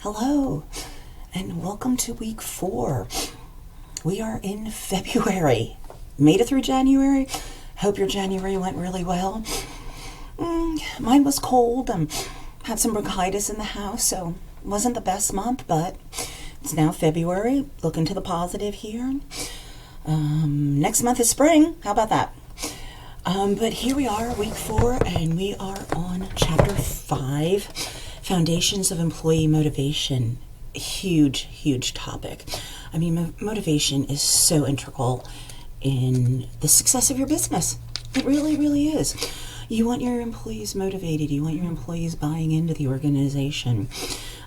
Hello, and welcome to week 4. We are in February. Made it through January. Hope your January went really well. Mine was cold. Had some bronchitis in the house, so it wasn't the best month, but it's now February. Looking to the positive here. Next month is spring. How about that? But here we are, week 4, and we are on chapter 5, Foundations of Employee Motivation. Huge topic. I mean, motivation is so integral in the success of your business. It really is. You want your employees motivated. You want your employees buying into the organization.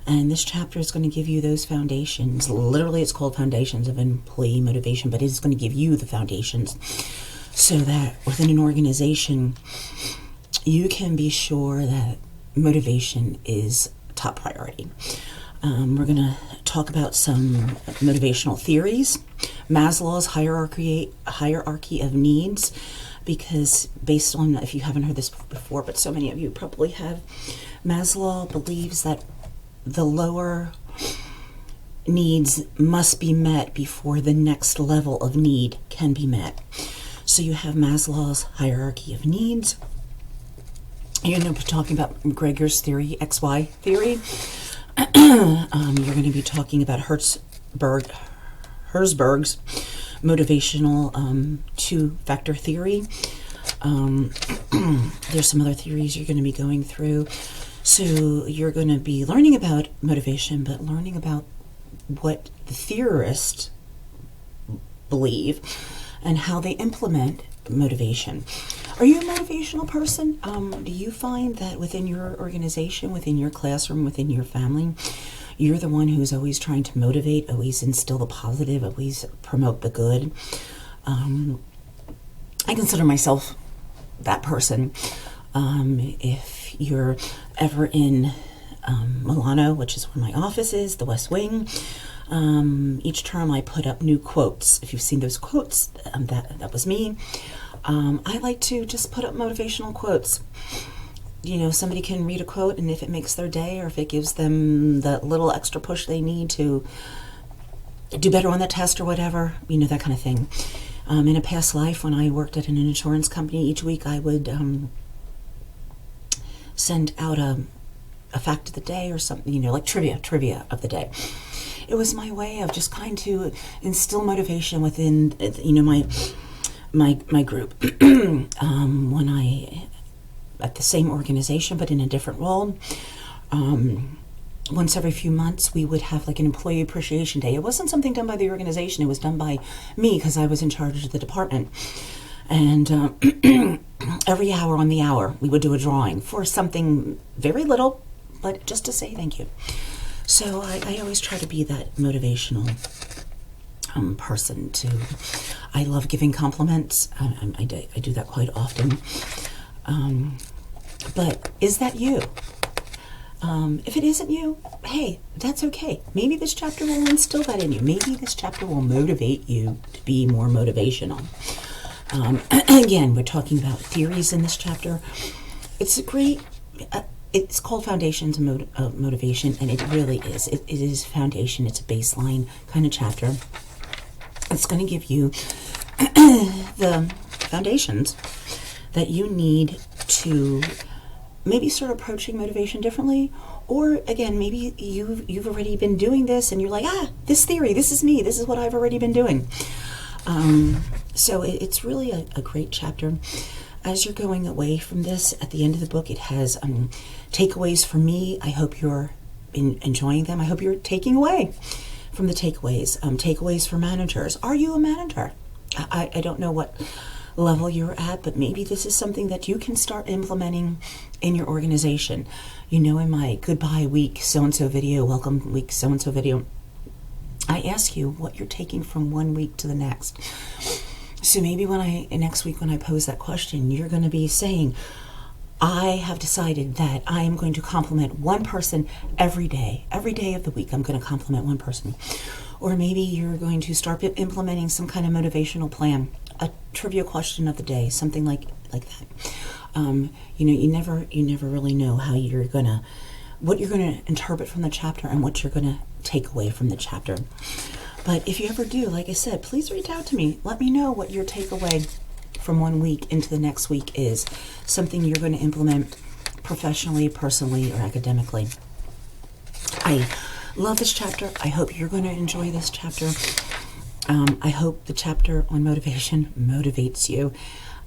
And this chapter is going to give you those foundations. Literally, it's called Foundations of Employee Motivation, but it's going to give you the foundations so that within an organization, you can be sure that motivation is top priority. We're going to talk about some motivational theories, Maslow's hierarchy of needs, because based on, if you haven't heard this before, but so many of you probably have, Maslow believes that the lower needs must be met before the next level of need can be met. So you have Maslow's hierarchy of needs. You're going to be talking about Gregor's theory, XY theory. You're going to be talking about Herzberg's motivational two-factor theory. There's some other theories you're going to be going through. So you're going to be learning about motivation, but learning about what the theorists believe and how they implement motivation. Are you a motivational person? Do you find that within your organization, within your classroom, within your family, you're the one who's always trying to motivate, always instill the positive, always promote the good? I consider myself that person. If you're ever in Milano, which is where my office is, the West Wing, each term I put up new quotes. If you've seen those quotes, that was me. I like to just put up motivational quotes. You know, somebody can read a quote, and if it makes their day or if it gives them that little extra push they need to do better on the test or whatever, you know, that kind of thing. In a past life, when I worked at an insurance company, each week I would send out a fact of the day or something, you know, like trivia of the day. It was my way of just kind to instill motivation within, you know, my group. When I, at the same organization but in a different role, once every few months we would have like an employee appreciation day. It wasn't something done by the organization, it was done by me because I was in charge of the department. And every hour on the hour we would do a drawing for something very little, but just to say thank you. So I always try to be that motivational person too. I love giving compliments. I do that quite often. But is that you? If it isn't you, hey, that's okay. Maybe this chapter will instill that in you. Maybe this chapter will motivate you to be more motivational. Again, we're talking about theories in this chapter. It's a great... it's called Foundations of Motivation, and it really is. It is foundation. It's a baseline kind of chapter. It's going to give you the foundations that you need to maybe start approaching motivation differently, or again, maybe you've already been doing this, and you're like, this theory, this is me, this is what I've already been doing. So it's really a great chapter. As you're going away from this, at the end of the book, it has takeaways for me. I hope you're enjoying them. I hope you're taking away from the takeaways. Takeaways for managers. Are you a manager? I don't know what level you're at, but maybe this is something that you can start implementing in your organization. You know, in my goodbye week so-and-so video, welcome week so-and-so video, I ask you what you're taking from one week to the next. So maybe next week when I pose that question, you're going to be saying, I have decided that I am going to compliment one person every day of the week. I'm going to compliment one person. Or maybe you're going to start implementing some kind of motivational plan, a trivia question of the day, something like that. You know, you never really know how you're going to what you're going to interpret from the chapter and what you're going to take away from the chapter. But if you ever do, like I said, please reach out to me. Let me know what your takeaway from one week into the next week is. Something you're going to implement professionally, personally, or academically. I love this chapter. I hope you're going to enjoy this chapter. I hope the chapter on motivation motivates you.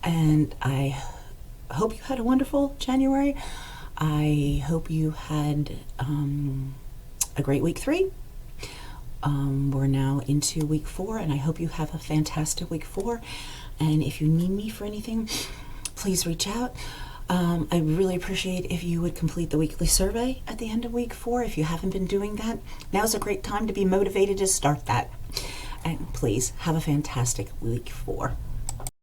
And I hope you had a wonderful January. I hope you had a great week 3. We're now into week 4, and I hope you have a fantastic week 4. And if you need me for anything, please reach out. I really appreciate if you would complete the weekly survey at the end of week 4. If you haven't been doing that, now's a great time to be motivated to start that. And please have a fantastic week 4.